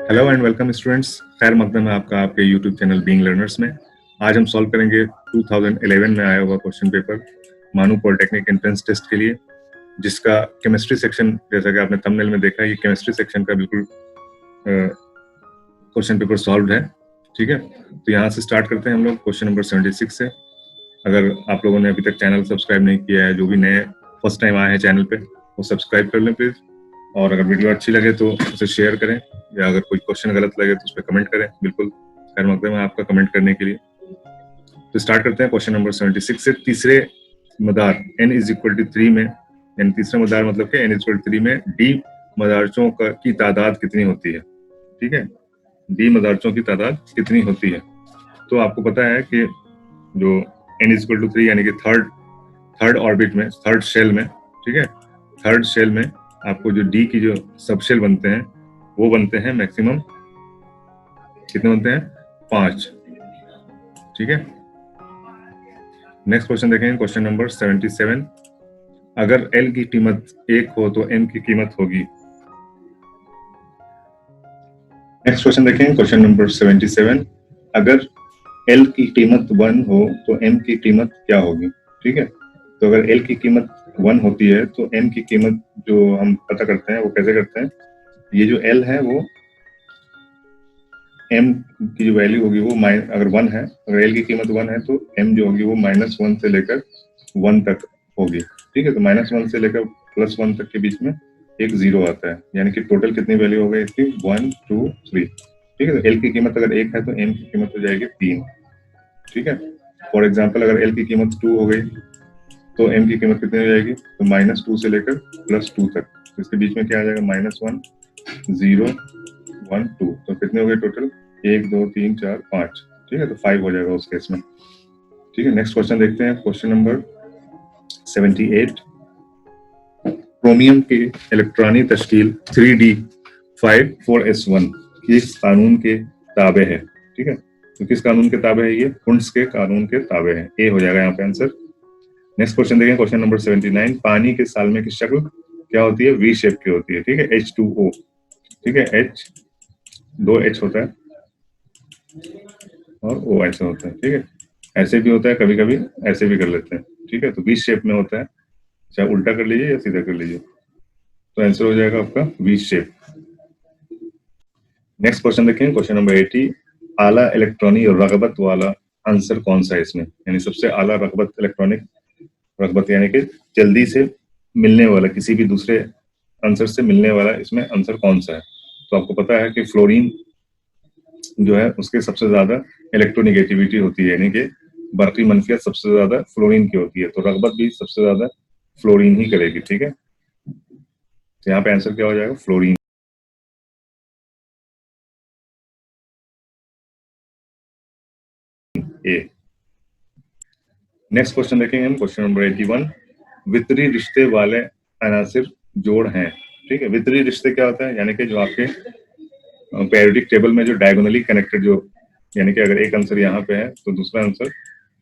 Hello and welcome students. खैर मकदम है आपका आपके यूट्यूब चैनल बीइंग लर्नर्स में। आज हम सॉल्व करेंगे 2011 में आया हुआ क्वेश्चन पेपर मानू पॉलिटेक्निक एंट्रेंस टेस्ट के लिए, जिसका केमिस्ट्री सेक्शन, जैसा कि आपने थंबनेल में देखा, ये केमिस्ट्री सेक्शन का बिल्कुल क्वेश्चन पेपर सॉल्व है। ठीक है, तो यहाँ से स्टार्ट करते हैं हम लोग क्वेश्चन नंबर 76 से। अगर आप लोगों ने अभी तक चैनल सब्सक्राइब नहीं किया है, जो भी नए फर्स्ट टाइम आए हैं चैनल पे, वो सब्सक्राइब कर लें प्लीज। और अगर वीडियो अच्छी लगे तो उसे शेयर करें, या अगर कोई क्वेश्चन गलत लगे तो उस पर कमेंट करें। बिल्कुल खैर मकदम है आपका कमेंट करने के लिए। तो स्टार्ट करते हैं क्वेश्चन नंबर 76 से। तीसरे मदार n इज इक्वल टू 3 में, यानी तीसरा मदार मतलब कि n इज इक्वल टू 3 में d मदारचों की तादाद कितनी होती है। ठीक है, d मदारचों की तादाद कितनी होती है। तो आपको पता है कि जो n इज इक्वल टू 3 यानी कि थर्ड ऑर्बिट में, थर्ड शेल में, ठीक है, थर्ड शेल में आपको जो डी की जो सब शेल बनते हैं वो बनते हैं मैक्सिमम कितने बनते हैं? 5। ठीक है, नेक्स्ट क्वेश्चन देखेंगे, क्वेश्चन नंबर 77। अगर L की कीमत 1 हो तो M की कीमत होगी। नेक्स्ट क्वेश्चन देखेंगे, क्वेश्चन नंबर 77। अगर L की कीमत 1 हो तो M की कीमत क्या होगी। ठीक है, तो अगर L की कीमत 1 होती है तो M की कीमत जो हम पता करते हैं वो कैसे करते हैं। ये जो L है वो M की जो वैल्यू होगी वो अगर 1 है, अगर L की कीमत 1 है तो M जो होगी वो -1 से लेकर 1 तक होगी। ठीक है, तो -1 से लेकर +1 तक के बीच में एक 0 आता है, यानी कि टोटल कितनी वैल्यू हो गई इसकी? 1 2 3। ठीक है, तो L की कीमत अगर 1 है तो M की कीमत हो जाएगी 3। ठीक है, फॉर एग्जाम्पल अगर L की कीमत 2 हो गई तो M की कीमत कितनी हो जाएगी? तो -2 से लेकर +2 तक, तो इसके बीच में क्या आ जाएगा? -1 0 1 2। तो कितने हो गए टोटल? 1 2 3 4 5। ठीक है, तो 5 हो जाएगा उस केस में। ठीक है, नेक्स्ट क्वेश्चन देखते हैं, क्वेश्चन नंबर 78। क्रोमियम की इलेक्ट्रॉनिक तश्कील 3d5 4s1 किस कानून के ताबे है। ठीक है, तो किस कानून के ताबे है? ये हुंड्स के कानून के ताबे है। ए हो जाएगा यहाँ पे आंसर। नेक्स्ट क्वेश्चन देखें, क्वेश्चन नंबर 79। पानी के साल्मे की शक्ल क्या होती है? वी शेप की होती है। ठीक है, H2O। ठीक है, दो H होता है और O ऐसे होता है। ठीक है, ऐसे भी होता है, कभी कभी ऐसे भी कर लेते हैं। ठीक है, तो वी शेप में होता है, चाहे उल्टा कर लीजिए या सीधा कर लीजिए, तो आंसर हो जाएगा आपका वी शेप। नेक्स्ट क्वेश्चन देखें, क्वेश्चन नंबर 80। आला इलेक्ट्रॉनिक रगबत वाला आंसर कौन सा है इसमें, यानी सबसे आला रगबत, इलेक्ट्रॉनिक रगबत यानी कि जल्दी से मिलने वाला, किसी भी दूसरे आंसर से मिलने वाला इसमें आंसर कौन सा है। तो आपको पता है कि फ्लोरीन जो है उसके सबसे ज्यादा इलेक्ट्रोनिगेटिविटी होती है, यानी कि बर्की मनफियत सबसे ज्यादा फ्लोरीन की होती है, तो रगबत भी सबसे ज्यादा फ्लोरीन ही करेगी। ठीक है, तो यहाँ पे आंसर क्या हो जाएगा? फ्लोरीन। ए। नेक्स्ट क्वेश्चन देखेंगे हम, क्वेश्चन नंबर 81। वितरी रिश्ते वाले अनासिर जोड़ हैं। ठीक है, वितरी रिश्ते क्या होता है? यानी कि जो आपके पेरियोडिक टेबल में जो डायगोनली कनेक्टेड, जो यानी कि अगर एक आंसर यहाँ पे है तो दूसरा आंसर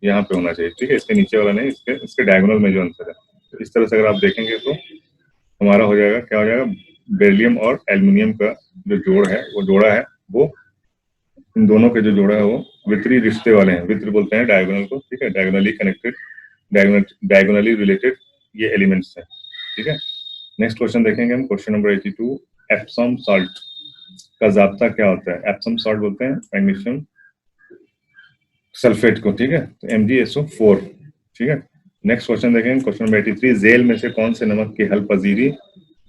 यहाँ पे होना चाहिए। ठीक है, इसके नीचे वाला नहीं, इसके डायगोनल में जो आंसर है। तो इस तरह से अगर आप देखेंगे तो हमारा हो जाएगा, क्या हो जाएगा? बेरिलियम और एल्युमिनियम का जो जोड़ है, वो जोड़ा है, वो इन दोनों के जो जोड़ा है वो वितरी रिश्ते वाले हैं। वित्र बोलते हैं डायगोनल को। ठीक है, डायगोनली कनेक्टेड, डायगोनली रिलेटेड ये एलिमेंट्स हैं। ठीक है, नेक्स्ट क्वेश्चन देखेंगे हम, क्वेश्चन नंबर 82। एप्सम सॉल्ट का जाब्ता क्या होता है? एप्सम सॉल्ट बोलते हैं मैग्नीशियम सल्फेट को। ठीक है, तो MgSO4। ठीक है, नेक्स्ट क्वेश्चन देखेंगे, क्वेश्चन नंबर 83। जेल में से कौन से नमक की हल पजीरी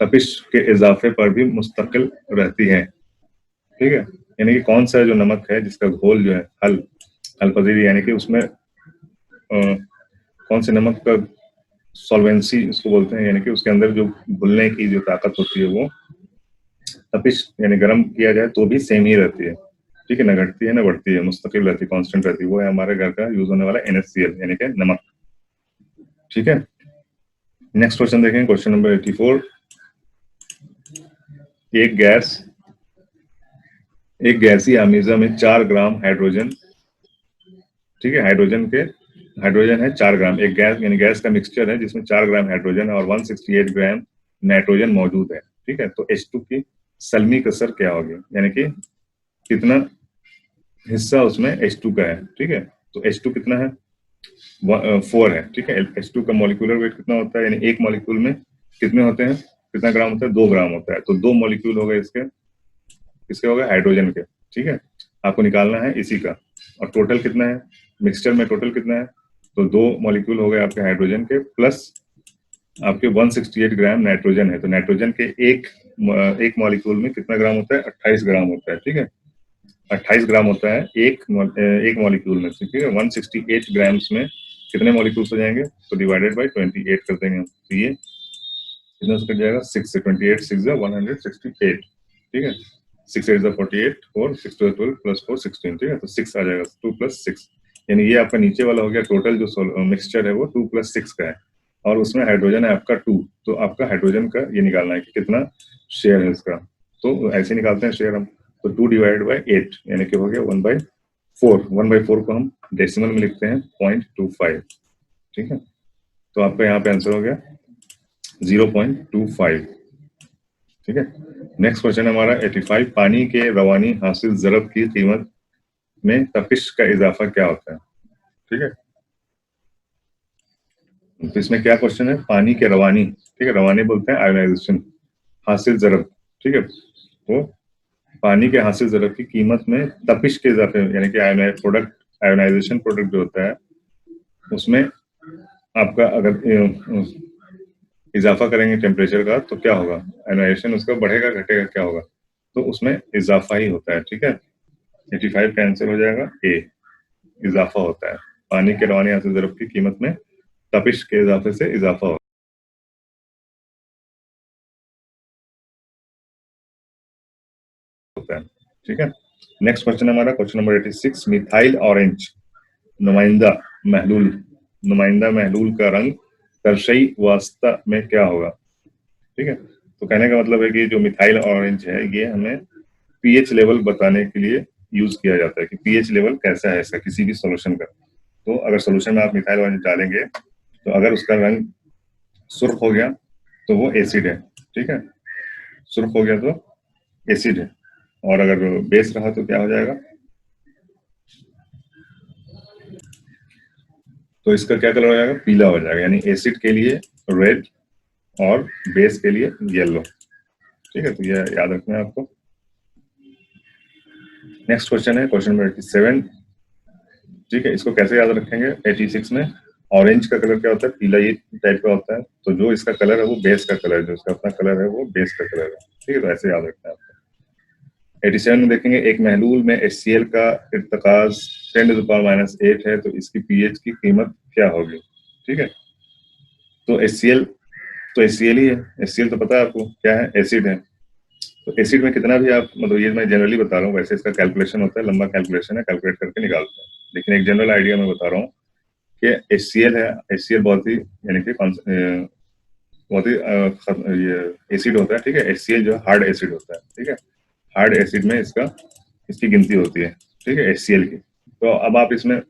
तपिश के इजाफे पर भी मुस्तकिल रहती है। ठीक है, यानी कि कौन सा जो नमक है जिसका घोल जो है हल पजीरी, यानी कि उसमें कौन से नमक का सॉल्वेंसी उसको बोलते हैं, यानी कि उसके अंदर जो घुलने की जो ताकत होती है वो तपिश यानी गर्म किया जाए तो भी सेम ही रहती है। ठीक है, ना घटती है ना बढ़ती है, मुस्तकिल रहती है, कांस्टेंट रहती है। वो है हमारे घर का यूज होने वाला NaCl यानी कि नमक। ठीक है, नेक्स्ट क्वेश्चन देखें, क्वेश्चन नंबर 84। एक गैसीय आमीजा में 4 ग्राम हाइड्रोजन, ठीक है, हाइड्रोजन है 4 ग्राम। एक गैस यानी गैस का मिक्सचर है जिसमें 4 ग्राम हाइड्रोजन और 168 ग्राम नाइट्रोजन मौजूद है। ठीक है, तो H2 की सलमी कसर क्या होगी, यानी कि कितना हिस्सा उसमें H2 का है, ठीक है। तो H2 कितना है, 4 है, ठीक है। H2 का मॉलिक्यूलर वेट कितना होता है, यानी एक मॉलिक्यूल में कितने होते हैं, कितना ग्राम होता है, 2 ग्राम होता है। तो 2 मॉलिक्यूल हो गए इसके, किसके हो गए, हाइड्रोजन के, ठीक है। आपको निकालना है इसी का, और टोटल कितना है, मिक्सचर में टोटल कितना है, तो 2 मॉलिक्यूल हो गए आपके हाइड्रोजन के, प्लस आपके 168 ग्राम नाइट्रोजन है। तो नाइट्रोजन के एक मॉलिक्यूल में कितना ग्राम होता है, 28 ग्राम होता है, ठीक है। 28 ग्राम होता है एक मॉलिक्यूल में से, ठीक है। 168 ग्राम्स में कितने मॉलिक्यूल्स हो जाएंगे, तो डिवाइडेड बाय 28 कर देंगे हम। तो ये कितना से कट जाएगा, 6 से, 28 6 जा 168, ठीक है। 6 8 जा 48, 4 6 2 12 प्लस 4 16, ठीक है। तो 6 आ जाएगा, 2 प्लस 6, यानी ये आपका नीचे वाला हो गया। टोटल जो मिक्सचर है वो 2 प्लस 6 का है, और उसमें हाइड्रोजन है आपका 2। तो आपका हाइड्रोजन का ये निकालना है कि कितना शेयर है इसका। तो ऐसे निकालते हैं शेयर हम। तो 2 डिवाइड बाय 8, यानी कि हो गया 1/4। 1/4 को हम डेसिमल में लिखते हैं 0.25, ठीक है। तो आपका यहाँ पे आंसर हो गया 0.25, ठीक है। नेक्स्ट क्वेश्चन हमारा 85, पानी के रवानी हासिल ज़रब की कीमत में तपिश का इजाफा क्या होता है, ठीक है। तो इसमें क्या क्वेश्चन है, पानी के रवानी, ठीक है, रवानी बोलते हैं आयोनाइजेशन, हासिल ज़रब, ठीक है। तो पानी के हासिल ज़रब की कीमत में तपिश के इजाफे, यानी कि आयोनाइजेशन प्रोडक्ट जो होता है उसमें आपका अगर इजाफा करेंगे टेम्परेचर का, तो क्या होगा, आयोनाइजेशन उसका बढ़ेगा घटेगा, क्या होगा, तो उसमें इजाफा ही होता है, ठीक है। 85 का आंसर हो जाएगा ए, इजाफा होता है। पानी के रवानी हासिल ज़रब की कीमत में तपिश के इजाफे से इजाफा होता है, ठीक है। नेक्स्ट क्वेश्चन हमारा क्वेश्चन नंबर 86, मिथाइल ऑरेंज नुमाइंदा महलूल, नुमाइंदा महलूल का रंग तरशई वास्ता में क्या होगा, ठीक है। तो कहने का मतलब है कि जो मिथाइल ऑरेंज है ये हमें पीएच लेवल बताने के लिए यूज किया जाता है कि पीएच लेवल कैसा है इसका किसी भी सॉल्यूशन का। तो अगर सॉल्यूशन में आप मिथाइल ऑरेंज डालेंगे तो अगर उसका रंग सुर्ख हो गया तो वो एसिड है, ठीक है। सुर्ख हो गया तो एसिड है, और अगर बेस रहा तो क्या हो जाएगा, तो इसका क्या कलर हो जाएगा, पीला हो जाएगा। यानी एसिड के लिए रेड और बेस के लिए येलो, ठीक है। तो ये याद रखना है आपको। नेक्स्ट क्वेश्चन है क्वेश्चन नंबर 87, ठीक है। इसको कैसे याद रखेंगे, 86 में ऑरेंज का कलर क्या होता है, पीला ये टाइप का होता है। तो जो इसका कलर है वो बेस का कलर है, जो इसका अपना कलर है वो बेस का कलर है, ठीक है। तो ऐसे याद रखना है आपको। 87 में देखेंगे एक महलूल में HCl का इर्तकाज 10⁻⁸ है, तो इसकी पीएच की कीमत क्या होगी, ठीक है। तो HCl तो HCl ही है, HCl तो पता है आपको क्या है, एसिड है। तो एसिड में कितना भी आप, मतलब ये मैं जनरली बता रहा हूँ, वैसे इसका कैलकुलेशन होता है, लंबा कैलकुलेशन है, कैलकुलेट करके निकालते हैं, लेकिन एक जनरल आइडिया मैं बता रहा हूँ कि HCl है। HCl बहुत ही, यानी कि बहुत ही ये एसिड होता है, ठीक है। HCl जो हार्ड एसिड होता है, ठीक है। हार्ड एसिड में इसकी गिनती होती है, ठीक है, HCl की। तो अब आप इसमें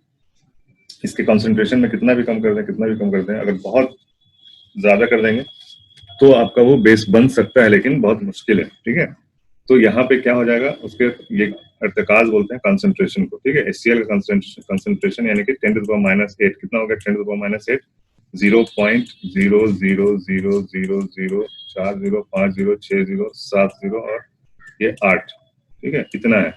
इसके कॉन्सेंट्रेशन में कितना भी कम कर दें, कितना भी कम कर दें, अगर बहुत ज्यादा कर देंगे तो आपका वो बेस बन सकता है, लेकिन बहुत मुश्किल है, ठीक है। तो यहाँ पे क्या हो जाएगा, उसके ये अर्तकाज बोलते हैं कंसंट्रेशन को, ठीक है। HCl का कंसंट्रेशन यानी कि 10⁻⁸ कितना हो गया, 10⁻⁸ 0.00004050607 और ये 8, ठीक है, इतना है,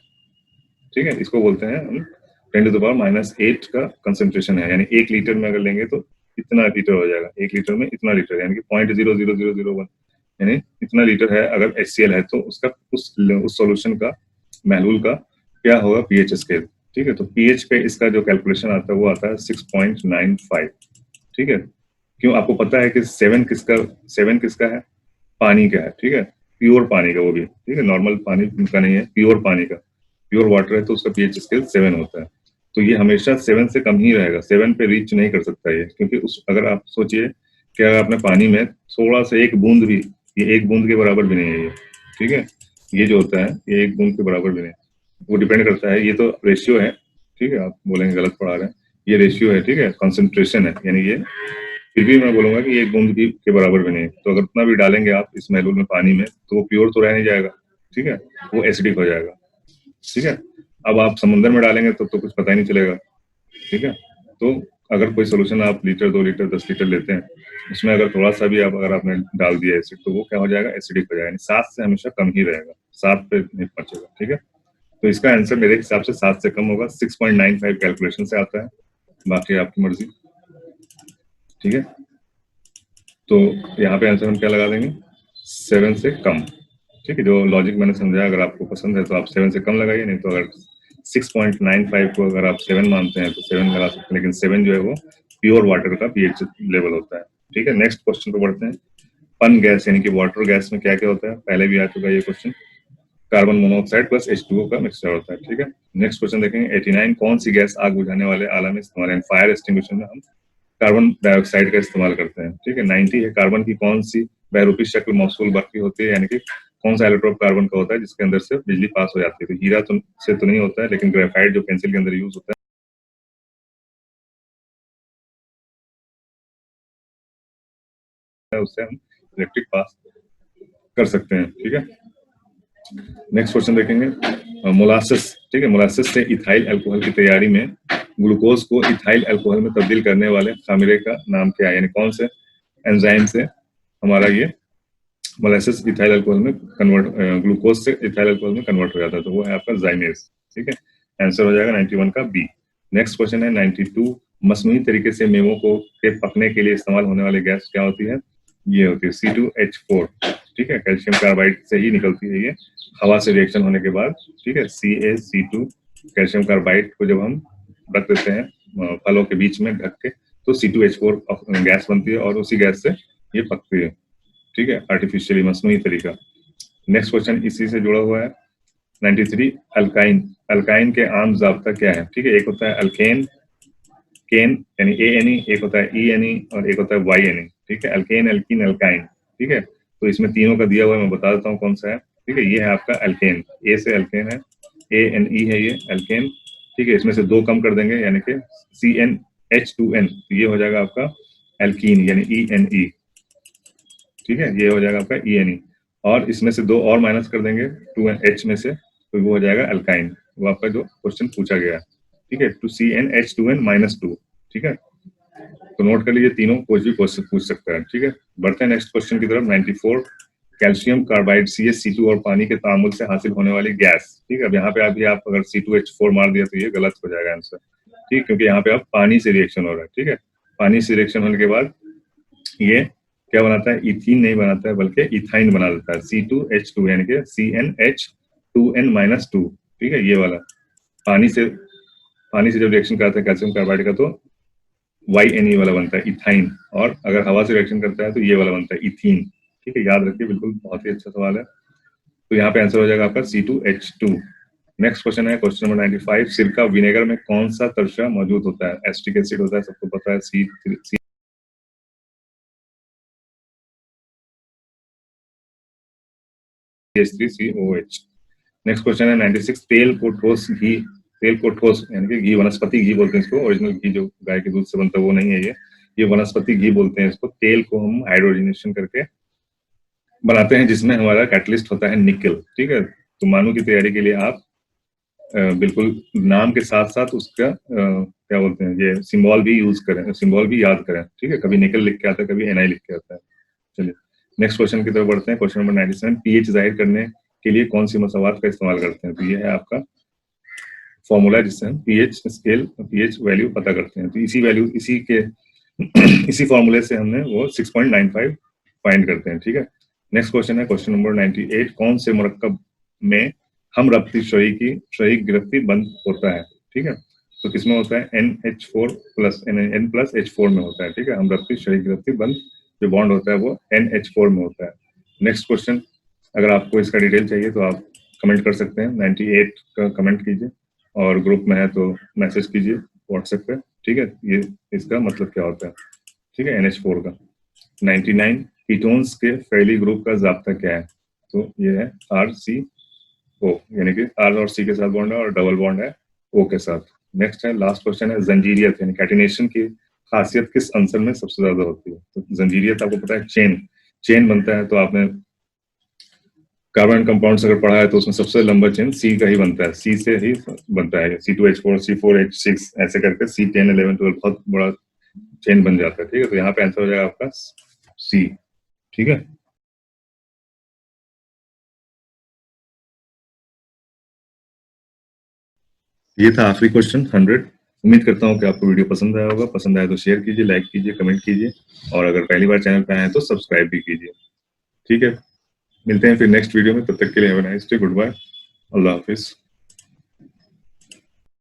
ठीक है। इसको बोलते हैं हम 10⁻⁸ का कंसंट्रेशन है, यानी 1 लीटर में अगर लेंगे तो इतना लीटर हो जाएगा, 1 लीटर में इतना लीटर, यानी कि 0.00001, यानी इतना लीटर है। अगर HCl है तो उसका उस सॉल्यूशन का, महलूल का क्या होगा पीएच स्केल, ठीक है। तो पीएच पे इसका जो कैलकुलेशन आता है वो आता है 6.95, ठीक है। क्यों, आपको पता है कि 7 किसका है, पानी का है, ठीक है। प्योर पानी का, वो भी ठीक है, नॉर्मल पानी का नहीं है, प्योर पानी का, प्योर वाटर है, तो उसका पीएच स्केल 7 होता है। तो ये हमेशा 7 से कम ही रहेगा, 7 पे रीच नहीं कर सकता ये, क्योंकि उस, अगर आप सोचिए कि अगर आपने पानी में थोड़ा सा एक बूंद भी, ये एक बूंद के बराबर भी नहीं है ये, ठीक है। ये जो होता है ये एक बूंद के बराबर भी नहीं, वो डिपेंड करता है, ये तो रेशियो है, ठीक है। आप बोलेंगे गलत पढ़ा रहे हैं, ये रेशियो है, ठीक है, कॉन्सेंट्रेशन है, यानी ये फिर भी मैं बोलूंगा कि एक बूंद भी के बराबर भी नहीं। तो अगर उतना भी डालेंगे आप इस महलूल में पानी में तो वो प्योर तो रह नहीं जाएगा, ठीक है, वो एसिडिक हो जाएगा। ठीक है, अब आप समुद्र में डालेंगे तो कुछ पता ही नहीं चलेगा। ठीक है, तो अगर कोई सोल्यूशन आप लीटर 2 लीटर 10 लीटर लेते हैं, उसमें अगर थोड़ा सा भी अगर आपने डाल दिया एसिड, तो वो क्या हो जाएगा, एसिडिक हो जाएगा। 7 से हमेशा कम ही रहेगा, 7 पे नहीं पहुंचेगा। ठीक है, तो इसका आंसर मेरे हिसाब से 7 से कम होगा। 6.95 कैलकुलेशन से आता है, बाकी आपकी मर्जी। ठीक है, तो यहाँ पे आंसर हम क्या लगा देंगे, 7 से कम। ठीक है, जो लॉजिक मैंने समझाया, अगर आपको पसंद है तो आप 7 से कम लगाइए, नहीं तो अगर 6.95 को अगर आप 7 मानते हैं तो 7 लगा सकते हैं, लेकिन 7 जो है वो प्योर वाटर का पीएच लेवल होता है। ठीक है, नेक्स्ट क्वेश्चन पे बढ़ते हैं। पन गैस यानी कि वाटर गैस में क्या क्या होता है, पहले भी आ चुका है ये question. Carbon monoxide plus H2O का मिक्सचर होता है। ठीक है, नेक्स्ट क्वेश्चन देखेंगे। 89 कौन सी गैस आग बुझाने वाले आला में इस्तेमाल है, फायर एक्सटिंग्विशर में हम कार्बन डाइऑक्साइड का इस्तेमाल करते हैं। ठीक है, 90 है कार्बन की कौन सी बहरूपी शक्ल मौसूल बाकी होती है, यानी कि कौन सा इलेक्ट्रोड कार्बन का होता है जिसके अंदर से बिजली पास हो जाती है। तो हीरा से तो नहीं होता है, लेकिन ग्रेफाइट जो पेंसिल के अंदर यूज होता है, उससे हम इलेक्ट्रिक पास कर सकते हैं। ठीक है, नेक्स्ट क्वेश्चन देखेंगे। मोलासिस। ठीक है, मोलासिस से इथाइल अल्कोहल की तैयारी में ग्लूकोज को इथाइल अल्कोहल में तब्दील करने वाले खामिरे का नाम क्या है, यानी कौन से एंजाइम से हमारा ये मोलासिस इथाइल अल्कोहल में कन्वर्ट, ग्लूकोज से इथाइल अल्कोहल में कन्वर्ट हो जाता है, तो वो है आपका जाइमेज। ठीक है, आंसर हो जाएगा 91 का बी। नेक्स्ट क्वेश्चन है 92। मसनूई तरीके से मेवों को के पकने के लिए इस्तेमाल होने वाली गैस क्या होती है, ये होती है C2H4। ठीक है, कैल्शियम कार्बाइड से ही निकलती है ये, हवा से रिएक्शन होने के बाद। ठीक है, CaC2 कैल्शियम कार्बाइड को जब हम रख देते हैं फलों के बीच में ढक के, तो C2H4 गैस बनती है और उसी गैस से ये पकती है। ठीक है, आर्टिफिशियली, मसनूई तरीका। नेक्स्ट क्वेश्चन इसी से जुड़ा हुआ है। 93 अल्काइन। अल्काइन के आम जाब्ता क्या है। ठीक है, एक होता है अल्केन, केन यानी ANE, एक होता है ENE और एक होता है YNE। ठीक है, अल्केन, एल्कीन, अल्काइन। ठीक है, तो इसमें तीनों का दिया हुआ है, मैं बता देता हूँ कौन सा है। ठीक है, ये है आपका अल्केन, ए से अल्केन है, ANE है ये अल्केन। ठीक है, इसमें से 2 कम कर देंगे यानी कि CnH2n, तो ये हो जाएगा आपका एल्कीन यानी ENE। ठीक है, ये हो जाएगा आपका ENE, और इसमें से 2 और माइनस कर देंगे 2H में से, तो वो हो जाएगा अल्काइन। वो आपका जो क्वेश्चन पूछा गया है। ठीक है, 2CnH2n-2। ठीक है, तो नोट कर लीजिए, तीनों कुछ भी पूछ सकता है। ठीक है, बढ़ते हैं नेक्स्ट क्वेश्चन की तरफ। 94 कैल्शियम कार्बाइड CaC2 और पानी के तामुल से हासिल होने वाली गैस। ठीक है, अब यहाँ पे अभी आप अगर C2H4 मार दिया तो ये गलत हो जाएगा आंसर। ठीक, क्योंकि यहाँ पे आप पानी से रिएक्शन हो रहा है। ठीक है, पानी से रिएक्शन होने के बाद ये क्या बनाता है, इथीन नहीं बनाता है बल्कि इथाइन बना देता है, C2H2 यानी कि CnH2n-2। ठीक है, ये वाला पानी से जब रिएक्शन करता है कैल्शियम कार्बाइड का, तो YNE वाला बनता है इथाइन, और अगर हवा से रिएक्शन करता है तो ये वाला बनता है इथीन। ठीक है, याद रखिए, बिल्कुल बहुत ही अच्छा सवाल है। तो यहाँ पे आंसर हो जाएगा आपका C2H2। नेक्स्ट क्वेश्चन है क्वेश्चन नंबर 95। सिरका विनेगर में कौन सा तरसा मौजूद होता है, एस्टिक एसिड होता है, सबको पता है, CH3COH। नेक्स्ट क्वेश्चन है 96। तेल को ठोस यानी कि घी, वनस्पति घी बोलते हैं इसको, ओरिजिनल घी जो गाय के दूध से बनता है वो नहीं है ये वनस्पति घी बोलते हैं इसको। तेल को हम हाइड्रोजनेशन करके बनाते हैं, जिसमें हमारा कैटलिस्ट होता है निकल। ठीक है, तो मानू की तैयारी के लिए आप बिल्कुल नाम के साथ साथ उसका क्या बोलते हैं, ये सिंबल भी यूज करें, सिंबल भी याद करें। ठीक है, कभी निकल लिख के आता है, कभी NI लिख के आता है। चलिए नेक्स्ट क्वेश्चन की तरफ बढ़ते हैं। Question number 97। पीएच जाहिर करने के लिए कौन सी मसवात का इस्तेमाल करते हैं, तो ये है आपका फॉर्मूला जिससे हम पीएच स्केल, पीएच वैल्यू पता करते हैं। तो इसी वैल्यू, इसी फॉर्मूले से हमने वो 6.95 फाइंड करते हैं। ठीक है, नेक्स्ट क्वेश्चन है क्वेश्चन नंबर 98। कौन से मुरक्कब में हम रब्ती शही गिरफ्ती बंद होता है। ठीक है, तो किसमें होता है, NH4 प्लस N+H4 में होता है। ठीक है, हम रब्ती शही गिरफ्ती बंद जो बॉन्ड होता है वो NH4 में होता है। नेक्स्ट क्वेश्चन, अगर आपको इसका डिटेल चाहिए तो आप कमेंट कर सकते हैं, 98 का कमेंट कीजिए, और ग्रुप में है तो मैसेज कीजिए व्हाट्सएप पे। ठीक है, ये इसका मतलब क्या होता है। ठीक है, NH4 का। 99 कीटोन्स के फैली ग्रुप का जाब्ता क्या है, तो ये है RCO, यानी कि R और C के साथ बॉन्ड है और डबल बॉन्ड है O के साथ। नेक्स्ट है लास्ट क्वेश्चन है जंजीरियत, यानी कैटिनेशन की खासियत किस अंसर में सबसे ज्यादा होती है। तो जंजीरियत आपको पता है, चेन बनता है, तो आपने कार्बन कंपाउंड्स अगर पढ़ा है तो उसमें सबसे लंबा चेन सी का ही बनता है, सी से ही बनता है, C2H4 C4H6 ऐसे करके C10 11 12 बहुत बड़ा चेन बन जाता है। ठीक है, तो यहाँ पे आंसर हो जाएगा आपका सी। ठीक है, ये था आखिरी क्वेश्चन 100। उम्मीद करता हूँ कि आपको वीडियो पसंद आया होगा। पसंद आया तो शेयर कीजिए, लाइक कीजिए, कमेंट कीजिए, और अगर पहली बार चैनल पे आए हैं तो सब्सक्राइब भी कीजिए। ठीक है, मिलते हैं फिर नेक्स्ट वीडियो में। तब तक के लिए have a nice day, good bye, अल्लाह हाफिज।